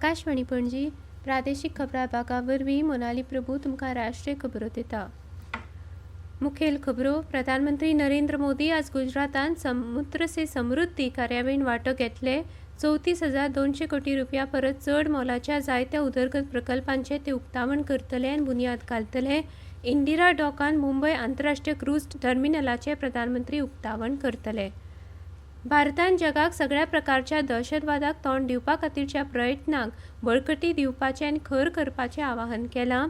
आकाशवाणी पणजी प्रादेशीक खबरां विभागा वरवीं मोनाली प्रभू तुमकां राष्ट्रीय खबरो दिता। मुखेल खबरो। प्रधानमंत्री नरेंद्र मोदी आज गुजरातांत समुद्र से समृद्धी कार्यावळीन वांटो घेतले। 34,200 कोटी रुपया परस चड मोलाच्या जायत्या उदरगत प्रकल्पांचे ते उक्तावण करतले आनी बुनयाद घालतले। इंदिरा डॉकान मुंबय आंतरराष्ट्रीय क्रूज टर्मिनलाचे प्रधानमंत्री उक्तावण करतले। भारतान जगाक सगळ्या प्रकारच्या दहशतवादाक तोंड दिवपा खातीरच्या प्रयत्नांक बळकटी दिवपाचें आनी खर करपाचें आवाहन केलां।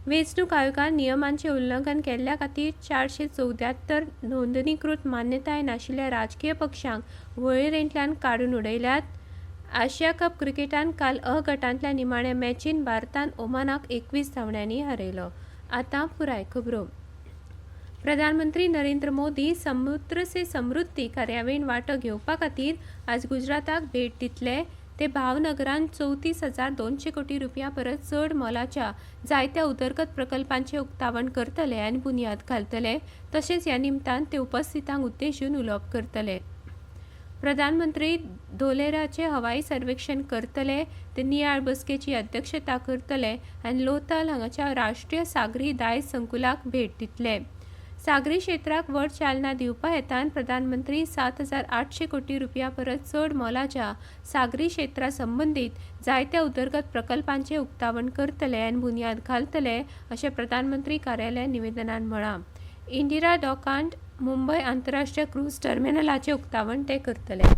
वेंचणूक आयोगान नियमांचें उल्लंघन केल्ल्या खातीर 474 नोंदणीकृत मान्यताय नाशिल्ल्या राजकीय पक्षांक वळेरेंतल्यान काडून उडयल्यात। आशिया कप क्रिकेटांत काल अ गटांतल्या निमाण्या मॅचीन भारतान ओमानाक 21 धांवड्यांनी हारयलो। आतां पुराय खबरो। प्रधानमंत्री नरेंद्र मोदी समुद्र से समृद्धी कार्यावळीन वांटो घेवपा खातीर आज गुजराताक भेट दितले। ते भावनगरांत 34,200 कोटी रुपया परस चड मोलाच्या जायत्या उदरगत प्रकल्पांचे उक्तावण करतले आनी बुनयाद घालतले। तशेंच ह्या निमतान ते उपस्थितांक उद्देशून उलोवप करतले। प्रधानमंत्री धोलेराचे हवाई सर्वेक्षण करतले। ते नियाळ बसकेची अध्यक्षता करतले आनी लोथल हांगाच्या राष्ट्रीय सागरी दायज संकुलाक भेट दितले। सागरी क्षेत्राक व्हड चालना दिवपा हेतान प्रधानमंत्री 7,800 कोटी रुपया परस चड मोलाच्या सागरी क्षेत्रा संबंदीत जायत्या उदरगत प्रकल्पांचे उक्तावण करतले आनी बुनयाद घालतले अशें प्रधानमंत्री कार्यालयान निवेदनांत म्हळां। इंदिरा डॉकांत मुंबय आंतरराष्ट्रीय क्रूज टर्मिनलाचे उक्तावण ते करतले।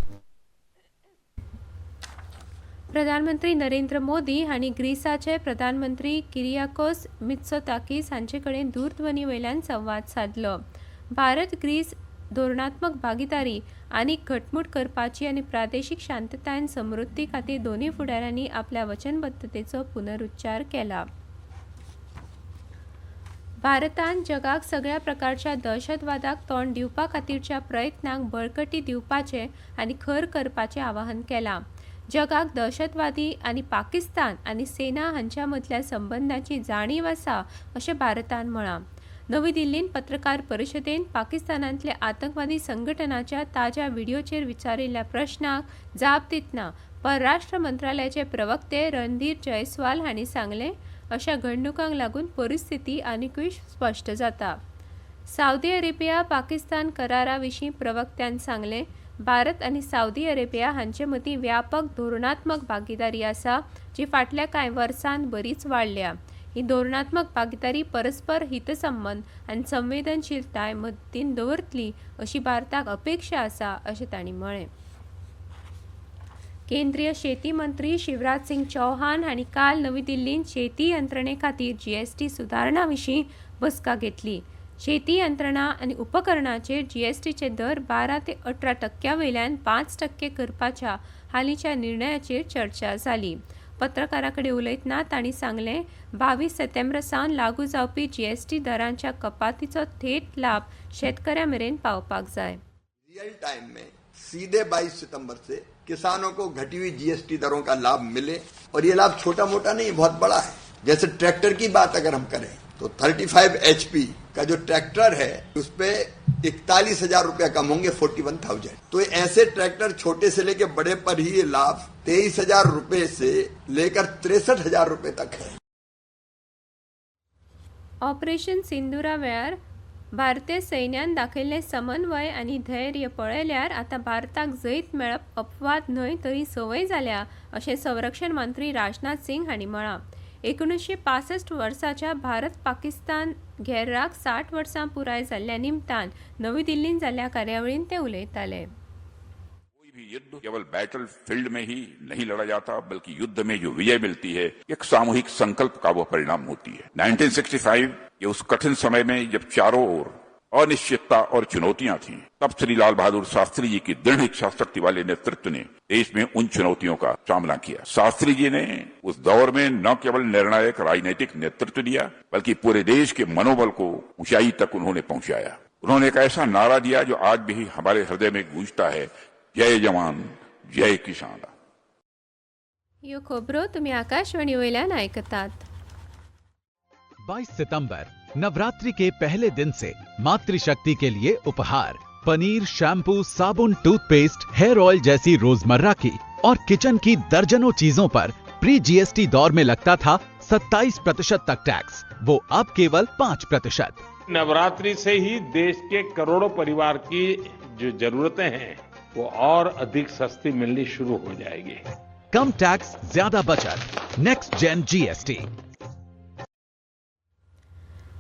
प्रधानमंत्री नरेंद्र मोदी हांणी ग्रीसाचे प्रधानमंत्री किरियाकोस मित्सोताकीस हांचे कडेन दूरध्वनी वयल्यान संवाद साधलो। भारत ग्रीस धोरणात्मक भागीदारी आनीक घटमूट करपाची आनी प्रादेशीक शांतताय आनी समृद्धी खातीर दोनूय फुडाऱ्यांनी आपल्या वचनबद्धतेचो पुनरुच्चार केला। भारतान जगाक सगळ्या प्रकारच्या दहशतवादाक तोंड दिवपा खातीरच्या प्रयत्नांक बळकटी दिवपाचें आनी खर करपाचें आवाहन केलां। जगाक दहशतवादी आनी पाकिस्तान आनी सेना हांच्या मदल्या संबंधांची जाणीव आसा अशें भारतान म्हळां। नवी दिल्लींत पत्रकार परिशदेंत पाकिस्तानांतल्या आतंकवादी संघटनाच्या ताज्या व्हिडिओचेर विचारिल्ल्या प्रश्नाक जाप दितना परराष्ट्र मंत्रालयाचे प्रवक्ते रणधीर जयस्वाल हांणी सांगलें अशा घडणुकांक लागून परिस्थिती आनीकूय स्पश्ट जाता। सावदी अरेबिया पाकिस्तान करारा विशीं प्रवक्त्यान सांगलें भारत आनी सावदी अरेबिया हांचे मदीं व्यापक धोरणात्मक भागीदारी आसा जी फाटल्या कांय वर्सांत बरीच वाडल्या। ही धोरणात्मक भागीदारी परस्पर हितसंबंद आनी संवेदनशीलताय मतींत दवरतली अशी भारताक अपेक्षा आसा अशें तांणी म्हळें। केंद्रीय शेती मंत्री शिवराज सिंग चौहान हांणी काल नवी दिल्लींत शेती यंत्रणे खातीर GST सुदारणा विशीं बसका घेतली। शेती यंत्रणा आनी उपकरणांचेर GSTचे दर 12 ते 18% वयल्यान 5% करपाच्या हालींच्या निर्णयाचेर चर्चा जाली। पत्रकारां कडेन उलयतना तांणी सांगलें 22 सप्टेंबर सावन लागू जावपी GST दरांच्या कपातीचो थेट लाभ शेतकऱ्यां मेरेन पावपाक जाय। रियल टाइम में सीधे 22 सितंबर से किसानों को घटी हुई GST दरों का लाभ मिले और ये लाभ छोटा मोटा नहीं बहुत बड़ा है। जैसे ट्रैक्टर की बात अगर हम करें तो 35 HP का जो ट्रैक्टर है उस पे 41,000 रुपया कम होंगे 41,000। तो ऐसे ट्रैक्टर छोटे से लेके बड़े पर ही ये लाभ 23,000 रुपए से लेकर 63,000 रुपए तक है। ऑपरेशन सिंदुरा वेळार भारतीय सैन्यान दाखयल्लें समन्वय आनी धैर्य पळयल्यार आतां भारताक जैत मेळप अपवाद न्हय तरी संवय जाल्या अशें संरक्षण मंत्री राजनाथ सिंग हांणी म्हळां। 1965 वर्साच्या भारत पाकिस्तान घेराक 60 वर्सां पुराय जाल्ल्या निमतान नवी दिल्लींत जाल्ल्या कार्यावळींत ते उलयताले। कोई भी युद्ध केवल बैटल फील्ड में ही नहीं लड़ा जाता बल्कि युद्ध में जो विजय मिलती है एक सामूहिक संकल्प का वो परिणाम होती है। 1965 ये उस कठिन समय में जब चारों ओर अनिश्चितता और चुनौतियां थीं, तब श्री लाल बहादुर शास्त्री जी की दृढ़ इच्छा शक्ति वाले नेतृत्व ने देश में उन चुनौतियों का सामना किया। शास्त्री जी ने उस दौर में न केवल निर्णायक राजनीतिक नेतृत्व दिया बल्कि पूरे देश के मनोबल को ऊंचाई तक उन्होंने पहुंचाया। उन्होंने एक ऐसा नारा दिया जो आज भी हमारे हृदय में गूंजता है, जय जवान जय किसान। ह्यो खबरो तुमी आकाशवाणी वयल्यान आयकतात। 22 सितंबर नवरात्रि के पहले दिन से मातृशक्ति के लिए उपहार पनीर, शैम्पू, साबुन, टूथपेस्ट, हेयर ऑयल जैसी रोजमर्रा की और किचन की दर्जनों चीजों पर प्री जीएसटी दौर में लगता था 27% तक टैक्स, वो अब केवल 5%। नवरात्रि से ही देश के करोड़ों परिवार की जो जरूरतें हैं वो और अधिक सस्ती मिलनी शुरू हो जाएगी। कम टैक्स, ज्यादा बचत, नेक्स्ट जेन जीएसटी।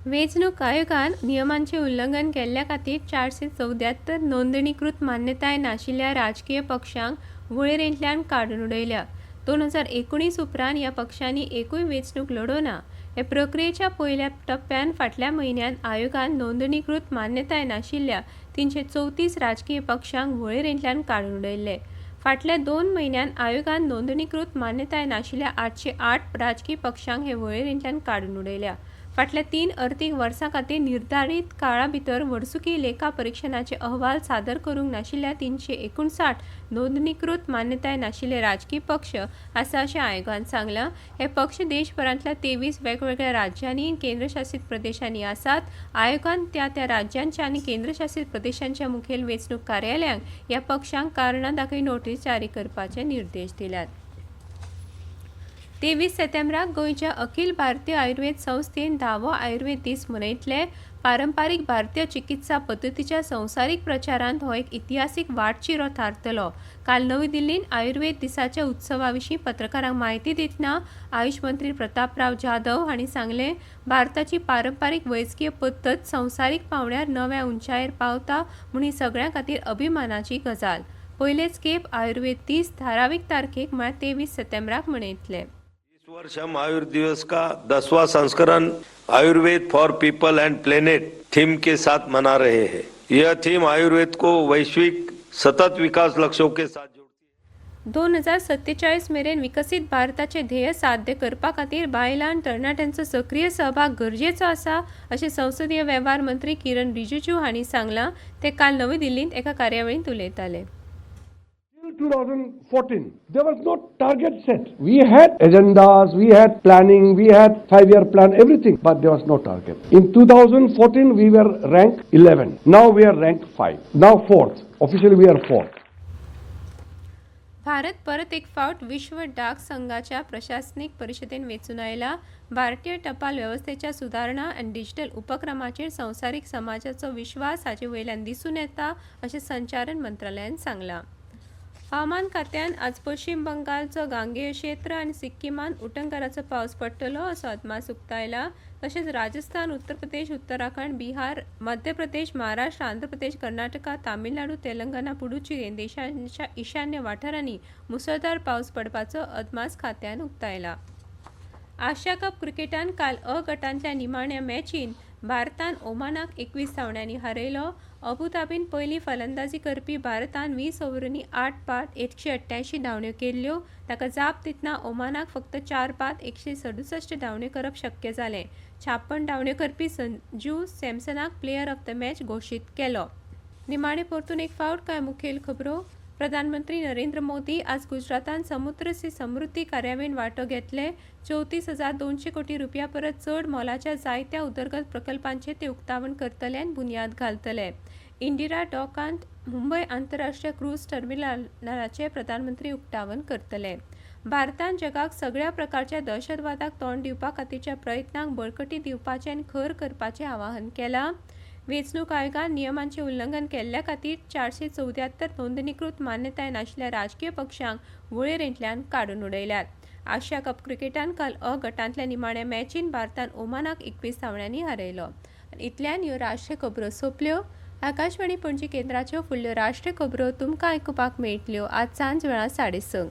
वेंचणूक आयोगान नियमांचे उल्लंघन केल्ल्या खातीर 474 नोंदणीकृत मान्यताय नाशिल्ल्या राजकीय पक्षांक वळेरेंतल्यान काडून उडयल्या। 2019 उपरांत ह्या पक्षांनी एकूय वेंचणूक लढोवना। हे प्रक्रियेच्या पयल्या टप्प्यान फाटल्या म्हयन्यात आयोगान नोंदणीकृत मान्यताय नाशिल्ल्या 334 राजकीय पक्षांक वळेरेंतल्यान काडून उडयले। फाटल्या 2 म्हयन्यांत आयोगान नोंदणीकृत मान्यताय नाशिल्ल्या 808 राजकीय पक्षांक हे वळेरेंतल्यान काडून उडयल्या। फाटल्या 3 अर्थीक वर्सां खातीर निर्धारीत काळा भितर वर्सुकी लेखा परीक्षणाचे अहवाल सादर करूंक नाशिल्ल्या 359 नोंदणीकृत मान्यताय नाशिल्ले राजकीय पक्ष आसा अशें आयोगान सांगलां। हे पक्ष देशभरांतल्या 23 वेगवेगळ्या राज्यांनी आनी केंद्रशासीत प्रदेशांनी आसात। आयोगान त्या राज्यांच्या आनी केंद्रशासीत प्रदेशांच्या मुखेल वेंचणूक कार्यालयांक ह्या पक्षांक कारणां दाखय नोटीस जारी करपाचे निर्देश दिल्यात। 23 सप्टेंबराक गोंयच्या अखिल भारतीय आयुर्वेद संस्थेन 10वो आयुर्वेद दीस मनयतले। पारंपारीक भारतीय चिकित्सा पद्दतीच्या संवसारीक प्रचारांत हो एक इतिहासीक वाटचिरो थारतलो। काल नवी दिल्लींत आयुर्वेद दिसाच्या उत्सवा विशीं पत्रकारांक म्हायती दितना आयुष मंत्री प्रतापराव जाधव हांणी सांगलें, भारताची पारंपारीक वैजकीय पद्दत संवसारीक पांवड्यार नव्या उंचायेर पावता म्हूण ही सगळ्यां खातीर अभिमानाची गजाल। पयलेच खेप आयुर्वेद दीस थारावीक तारखेक म्हळ्यार 23 सप्टेंबराक मनयतले। इस वर्ष हम आयुर्वेद दिवस का 10वां संस्करण Ayurveda for people and planet theme के साथ मना रहे हैं। यह थीम आयुर्वेद को वैश्विक सतत विकास लक्ष्यों के साथ जोड़ती है। 2047 मेरेन विकसित भारताचे ध्येय साध्य करपा खातीर बायलां आनी तरणाट्यांचो सक्रीय सहभाग गरजेचो आसा अशें संसदीय वेव्हार मंत्री किरण रिजिजू हांणी सांगलां। ते काल नवी दिल्लींत एका कार्यावळींत उलयताले। 2014, there was no target set. We had agendas, we had planning, we had 5-year plan, everything, but there was no target. In 2014, we were ranked 11. Now we are ranked 5. Now 4th. Officially we are 4th. Bharat परत एक फावट विश्व डाक संघाच्या प्रशासनीक परिशदेन वेंचून आयला। भारतीय टपाल वेवस्थेच्या सुदारणा आनी डिजिटल उपक्रमाचेर संवसारीक समाजाचो विश्वास हाचे वयल्यान दिसून येता अशें संचारण मंत्रालयान सांगलां। हवामान खात्यान आज पश्चिम बंगालचो गांगेय क्षेत्र आनी सिक्किमान उटंगाराचो पावस पडटलो असो अदमास उक्तायला। तशेंच राजस्थान, उत्तर प्रदेश, उत्तराखंड, बिहार, मध्य प्रदेश, महाराष्ट्र, आंध्र प्रदेश, कर्नाटका, तामिळनाडू, तेलंगणा, पुडुचेरी देशांच्या ईशान्य वाठारांनी मुसळधार पावस पडपाचो अदमास खात्यान उक्तायला। आशिया कप क्रिकेटान काल अ गटांतल्या निमाण्या मॅचीन भारतान ओमानाक 21 धांवड्यांनी हारयलो। अबुधाबीन पयली फलंदाजी करपी भारतान 20 ओव्हरांनी 8 बाद 188 धांवड्यो केल्ल्यो। ताका जाप दितना ओमानाक फक्त 4 बाद 167 धांवड्यो करप शक्य जालें। 56 धांवड्यो करपी संजू सॅमसनाक प्लेयर ऑफ द मॅच घोशीत केलो। निमाणे परतून एक फावट कांय मुखेल खबरो। प्रधानमंत्री नरेंद्र मोदी आज गुजरातान समुद्र से समृद्धी कार्यावळीन वांटो घेतले। 34,200 कोटी रुपया परस चड मोलाच्या जायत्या उदरगत प्रकल्पांचे ते उक्तावण करतले आनी बुनयाद घालतले। इंदिरा डॉकांत मुंबय आंतरराष्ट्रीय क्रूज टर्मिनलाचे प्रधानमंत्री उक्तावण करतले। भारतान जगाक सगळ्या प्रकारच्या दहशतवादाक तोंड दिवपा खातीरच्या प्रयत्नांक बळकटी दिवपाचें आनी खर करपाचें आवाहन केलां। वेंचणूक आयोगान नियमांचे उल्लंघन केल्ल्या खातीर 474 नोंदणीकृत मान्यताय नाशिल्ल्या राजकीय पक्षांक वळेरेंतल्यान काडून उडयल्यात। आशिया कप क्रिकेटान काल अ गटांतल्या निमाण्या मॅचीन भारतान ओमानाक 21 धांवड्यांनी हारयलो। इतल्यान ह्यो राष्ट्रीय खबरो सोंपल्यो। आकाशवाणी पणजी केंद्राच्यो फुडल्यो राष्ट्रीय खबरो तुमकां आयकुपाक मेळटल्यो आज सांज वेळा 6:30।